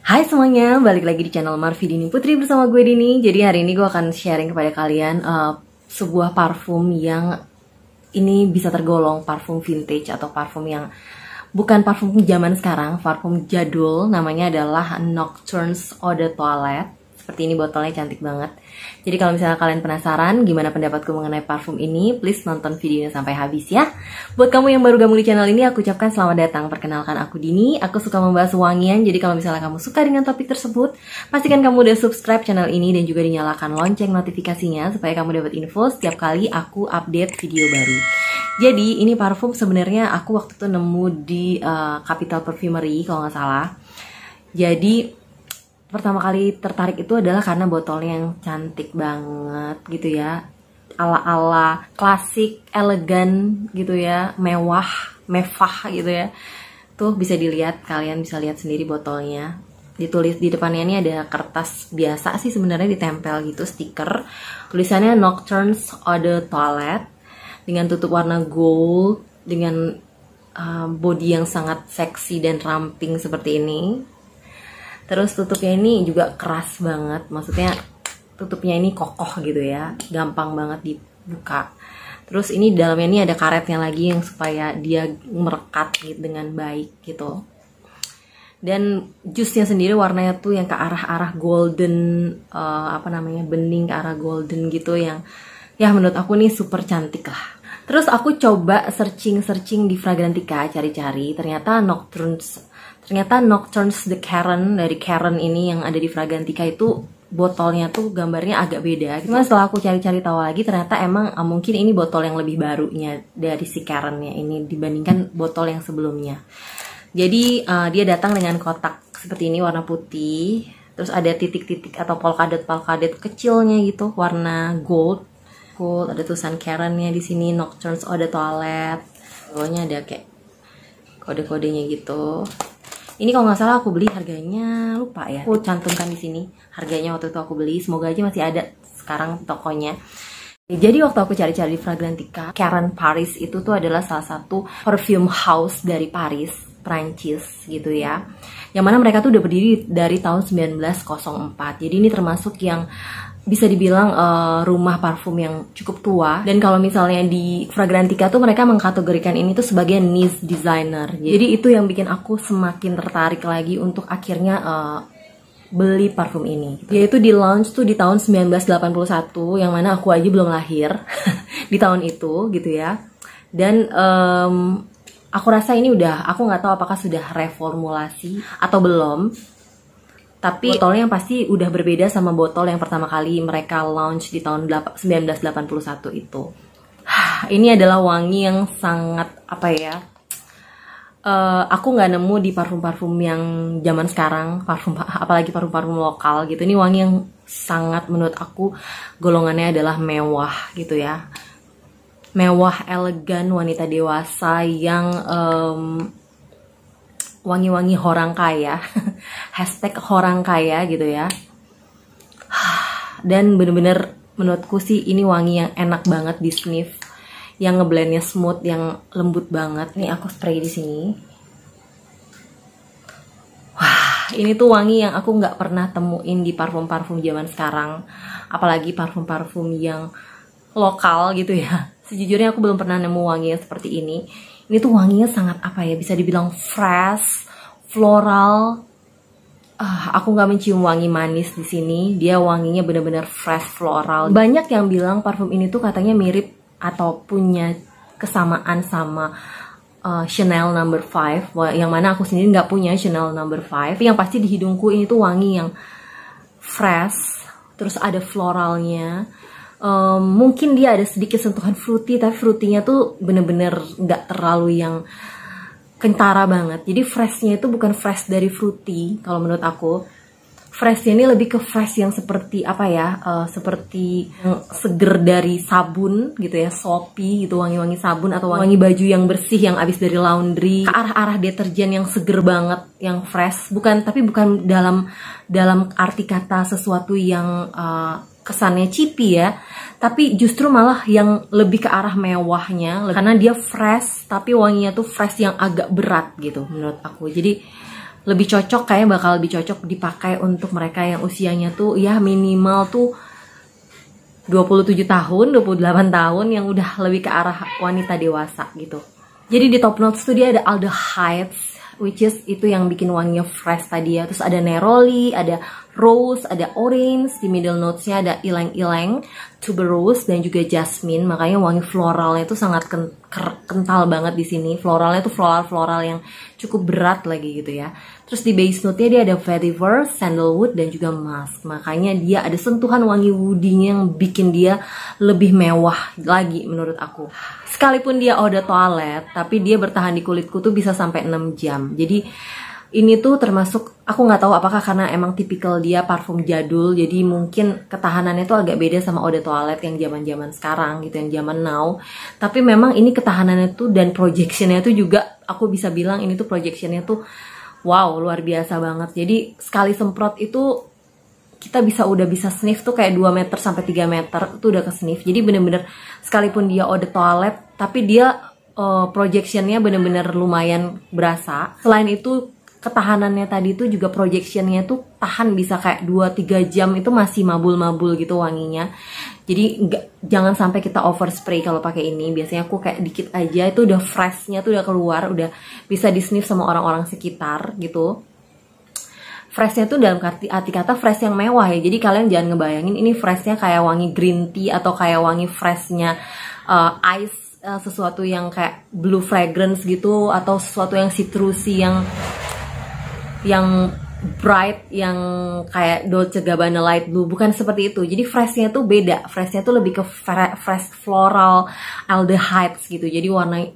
Hai semuanya, balik lagi di channel Marvi Dini Putri bersama gue Dini. Jadi hari ini gue akan sharing kepada kalian sebuah parfum yang ini bisa tergolong parfum vintage atau parfum yang bukan parfum zaman sekarang, parfum jadul. Namanya adalah Nocturne's Eau de Toilette. Seperti ini, botolnya cantik banget. Jadi kalau misalnya kalian penasaran gimana pendapatku mengenai parfum ini, please nonton videonya sampai habis ya. Buat kamu yang baru gabung di channel ini, aku ucapkan selamat datang. Perkenalkan, aku Dini. Aku suka membahas wangian. Jadi kalau misalnya kamu suka dengan topik tersebut, pastikan kamu udah subscribe channel ini dan juga dinyalakan lonceng notifikasinya supaya kamu dapat info setiap kali aku update video baru. Jadi ini parfum sebenarnya aku waktu itu nemu di Capital Perfumery kalau nggak salah. Jadi pertama kali tertarik itu adalah karena botolnya yang cantik banget gitu ya, ala-ala klasik, elegan gitu ya, mewah gitu ya. Tuh bisa dilihat, kalian bisa lihat sendiri botolnya. Ditulis di depannya ini ada kertas biasa sih sebenarnya ditempel gitu, stiker. Tulisannya Nocturne's Eau de Toilette dengan tutup warna gold dengan body yang sangat seksi dan ramping seperti ini. Terus tutupnya ini juga keras banget, maksudnya tutupnya ini kokoh gitu ya, gampang banget dibuka. Terus ini dalamnya ini ada karetnya lagi yang supaya dia merekat gitu dengan baik gitu. Dan jusnya sendiri warnanya tuh yang ke arah-arah golden, bening ke arah golden gitu, yang ya menurut aku nih super cantik lah. Terus aku coba searching di Fragrantica, cari-cari, ternyata Nocturne's The Caron dari Caron ini yang ada di Fragrantica itu botolnya tuh gambarnya agak beda. Cuma setelah aku cari-cari tahu lagi, ternyata emang mungkin ini botol yang lebih barunya dari si Caronnya ini dibandingkan botol yang sebelumnya. Jadi dia datang dengan kotak seperti ini warna putih, terus ada titik-titik atau polkadot kecilnya gitu warna gold. Ada tulisan Caronnya di sini, Nocturne's Eau de Toilette. Bawahnya ada kayak kode-kodenya gitu. Ini kalau nggak salah aku beli harganya lupa ya. Aku cantumkan di sini harganya waktu itu aku beli. Semoga aja masih ada sekarang tokonya. Jadi waktu aku cari-cari di Fragrantica, Caron Paris itu tuh adalah salah satu perfume house dari Paris, Prancis gitu ya. Yang mana mereka tuh udah berdiri dari tahun 1904. Jadi ini termasuk yang bisa dibilang rumah parfum yang cukup tua. Dan kalau misalnya di Fragrantica tuh mereka mengkategorikan ini tuh sebagai niche designer. Jadi itu yang bikin aku semakin tertarik lagi untuk akhirnya beli parfum ini. Yaitu di launch tuh di tahun 1981, yang mana aku aja belum lahir di tahun itu gitu ya. Dan aku rasa ini aku nggak tahu apakah sudah reformulasi atau belum. Tapi botolnya yang pasti udah berbeda sama botol yang pertama kali mereka launch di tahun 1981 itu. Ini adalah wangi yang sangat aku nggak nemu di parfum-parfum yang zaman sekarang, apalagi parfum-parfum lokal gitu. Ini wangi yang sangat menurut aku golongannya adalah mewah gitu ya. Mewah, elegan, wanita dewasa yang wangi-wangi orang kaya. Hashtag orang kaya gitu ya. Dan bener-bener menurutku sih ini wangi yang enak banget di sniff, yang ngeblendnya smooth, yang lembut banget. Nih aku spray di sini. Wah, ini tuh wangi yang aku nggak pernah temuin di parfum-parfum zaman sekarang, apalagi parfum-parfum yang lokal gitu ya. Sejujurnya aku belum pernah nemu wangi yang seperti ini. Ini tuh wanginya sangat bisa dibilang fresh, floral. Aku nggak mencium wangi manis di sini. Dia wanginya bener-bener fresh, floral. Banyak yang bilang parfum ini tuh katanya mirip atau punya kesamaan sama Chanel No. 5. Yang mana aku sendiri nggak punya Chanel No. 5. Tapi yang pasti di hidungku ini tuh wangi yang fresh, terus ada floralnya. Mungkin dia ada sedikit sentuhan fruity, tapi fruitynya tuh bener-bener nggak terlalu yang kentara banget. Jadi freshnya itu bukan fresh dari fruity kalau menurut aku. Freshnya ini lebih ke fresh yang seperti seperti yang seger dari sabun gitu ya, soapy gitu, wangi-wangi sabun atau wangi baju yang bersih yang abis dari laundry, ke arah-arah deterjen yang seger banget, yang fresh. Tapi bukan dalam arti kata sesuatu yang kesannya cheapy ya, tapi justru malah yang lebih ke arah mewahnya, karena dia fresh tapi wanginya tuh fresh yang agak berat gitu menurut aku. Jadi lebih cocok, kayaknya bakal lebih cocok dipakai untuk mereka yang usianya tuh ya minimal tuh 27 tahun, 28 tahun, yang udah lebih ke arah wanita dewasa gitu. Jadi di top notes tuh dia ada aldehydes, which is itu yang bikin wanginya fresh tadi ya. Terus ada neroli, ada rose, ada orange. Di middle notesnya ada ylang-ylang, tuberose, dan juga jasmine. Makanya wangi floralnya itu sangat kental banget di sini. Floralnya tuh floral-floral yang cukup berat lagi gitu ya. Terus di base note-nya dia ada vetiver, sandalwood, dan juga musk. Makanya dia ada sentuhan wangi woody-nya yang bikin dia lebih mewah lagi menurut aku. Sekalipun dia eau de toilette, tapi dia bertahan di kulitku tuh bisa sampai 6 jam. Jadi ini tuh termasuk, aku nggak tahu apakah karena emang tipikal dia parfum jadul, jadi mungkin ketahanannya tuh agak beda sama eau de toilette yang zaman-zaman sekarang gitu, yang zaman now. Tapi memang ini ketahanannya tuh dan projectionnya tuh juga, aku bisa bilang ini tuh projectionnya tuh wow, luar biasa banget. Jadi sekali semprot itu kita udah bisa sniff tuh kayak 2 meter sampai 3 meter itu udah ke sniff. Jadi bener-bener sekalipun dia eau de toilette, tapi dia projectionnya bener-bener lumayan berasa. Selain itu ketahanannya tadi tuh juga projectionnya tuh tahan bisa kayak 2-3 jam, itu masih mabul-mabul gitu wanginya. Jadi jangan sampai kita overspray kalau pakai ini. Biasanya aku kayak dikit aja itu udah freshnya tuh udah keluar, udah bisa di sniff sama orang-orang sekitar gitu. Freshnya tuh dalam arti kata fresh yang mewah ya. Jadi kalian jangan ngebayangin ini freshnya kayak wangi green tea atau kayak wangi freshnya ice, sesuatu yang kayak blue fragrance gitu, atau sesuatu yang citrusy yang bright, yang kayak Dolce Gabbana light blue. Bukan seperti itu. Jadi freshnya tuh beda. Freshnya tuh lebih ke fresh floral aldehydes gitu. Jadi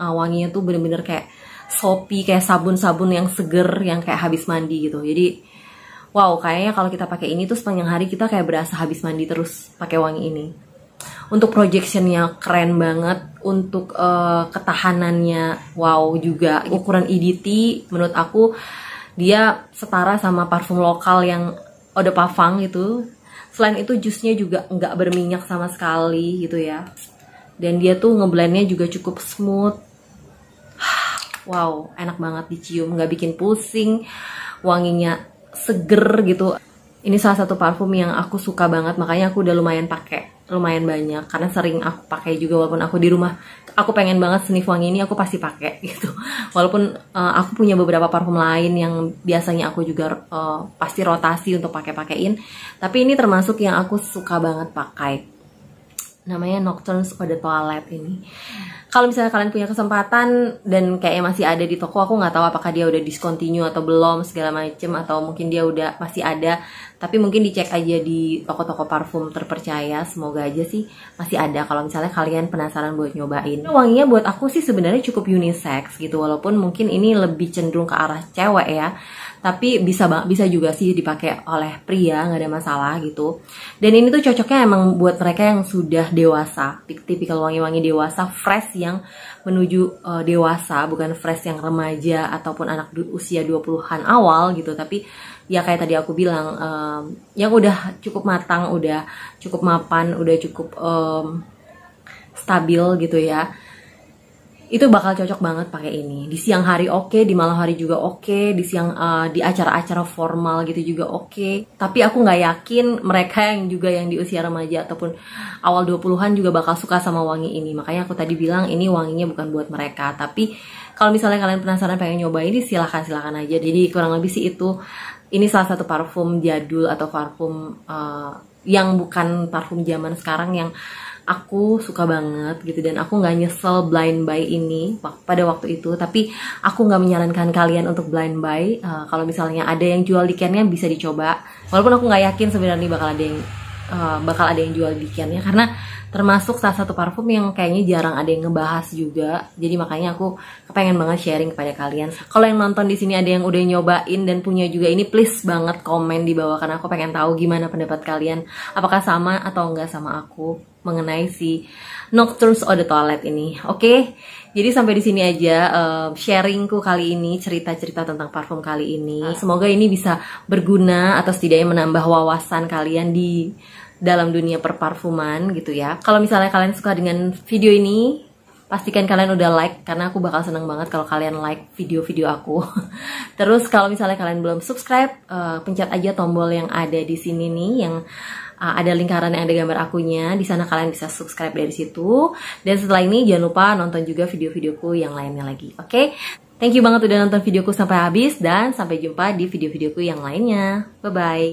wanginya tuh bener-bener kayak soapy, kayak sabun-sabun yang seger, yang kayak habis mandi gitu. Jadi wow, kayaknya kalau kita pakai ini tuh sepanjang hari kita kayak berasa habis mandi terus pakai wangi ini. Untuk projectionnya keren banget, untuk ketahanannya wow juga. Ukuran EDT menurut aku dia setara sama parfum lokal yang eau de parfum gitu. Selain itu jusnya juga nggak berminyak sama sekali gitu ya. Dan dia tuh ngeblendnya juga cukup smooth. Wow, enak banget dicium, nggak bikin pusing, wanginya seger gitu. Ini salah satu parfum yang aku suka banget, makanya aku udah lumayan banyak karena sering aku pakai juga. Walaupun aku di rumah aku pengen banget sniff wangi ini, aku pasti pakai gitu. Walaupun aku punya beberapa parfum lain yang biasanya aku juga pasti rotasi untuk pakein, tapi ini termasuk yang aku suka banget pakai. Namanya Nocturnes Eau de Toilette ini. Kalau misalnya kalian punya kesempatan dan kayaknya masih ada di toko, aku nggak tahu apakah dia udah discontinue atau belum segala macem, atau mungkin dia udah masih ada. Tapi mungkin dicek aja di toko-toko parfum terpercaya, semoga aja sih masih ada kalau misalnya kalian penasaran buat nyobain. Wanginya buat aku sih sebenarnya cukup unisex gitu, walaupun mungkin ini lebih cenderung ke arah cewek ya. Tapi bisa juga sih dipakai oleh pria, nggak ada masalah gitu. Dan ini tuh cocoknya emang buat mereka yang sudah dewasa, tipikal wangi-wangi dewasa, fresh yang menuju dewasa, bukan fresh yang remaja ataupun anak usia 20-an awal gitu. Tapi ya kayak tadi aku bilang, yang udah cukup matang, udah cukup mapan, udah cukup stabil gitu ya. Itu bakal cocok banget pakai ini. Di siang hari oke, di malam hari juga oke, di acara-acara formal gitu juga oke. Tapi aku nggak yakin mereka yang di usia remaja ataupun awal 20-an juga bakal suka sama wangi ini. Makanya aku tadi bilang ini wanginya bukan buat mereka. Tapi kalau misalnya kalian penasaran pengen nyoba ini, silahkan aja. Jadi kurang lebih sih itu. Ini salah satu parfum jadul atau parfum yang bukan parfum zaman sekarang yang aku suka banget gitu, dan aku nggak nyesel blind buy ini pada waktu itu. Tapi aku nggak menyarankan kalian untuk blind buy. Kalau misalnya ada yang jual di can-nya bisa dicoba, walaupun aku nggak yakin sebenarnya bakal ada yang jual di can-nya, karena termasuk salah satu parfum yang kayaknya jarang ada yang ngebahas juga. Jadi makanya aku kepengen banget sharing kepada kalian. Kalau yang nonton di sini ada yang udah nyobain dan punya juga ini, please banget komen di bawah, karena aku pengen tahu gimana pendapat kalian, apakah sama atau enggak sama aku mengenai si Nocturnes Eau de Toilette ini. Oke, jadi sampai di sini aja sharingku kali ini, cerita-cerita tentang parfum kali ini. Semoga ini bisa berguna atau setidaknya menambah wawasan kalian di dalam dunia perparfuman gitu ya. Kalau misalnya kalian suka dengan video ini, pastikan kalian udah like, karena aku bakal seneng banget kalau kalian like video-video aku. Terus kalau misalnya kalian belum subscribe, pencet aja tombol yang ada di sini nih, yang ada lingkaran yang ada gambar akunya. Di sana kalian bisa subscribe dari situ. Dan setelah ini jangan lupa nonton juga video-videoku yang lainnya lagi. Oke? Thank you banget udah nonton videoku sampai habis, dan sampai jumpa di video-videoku yang lainnya. Bye-bye.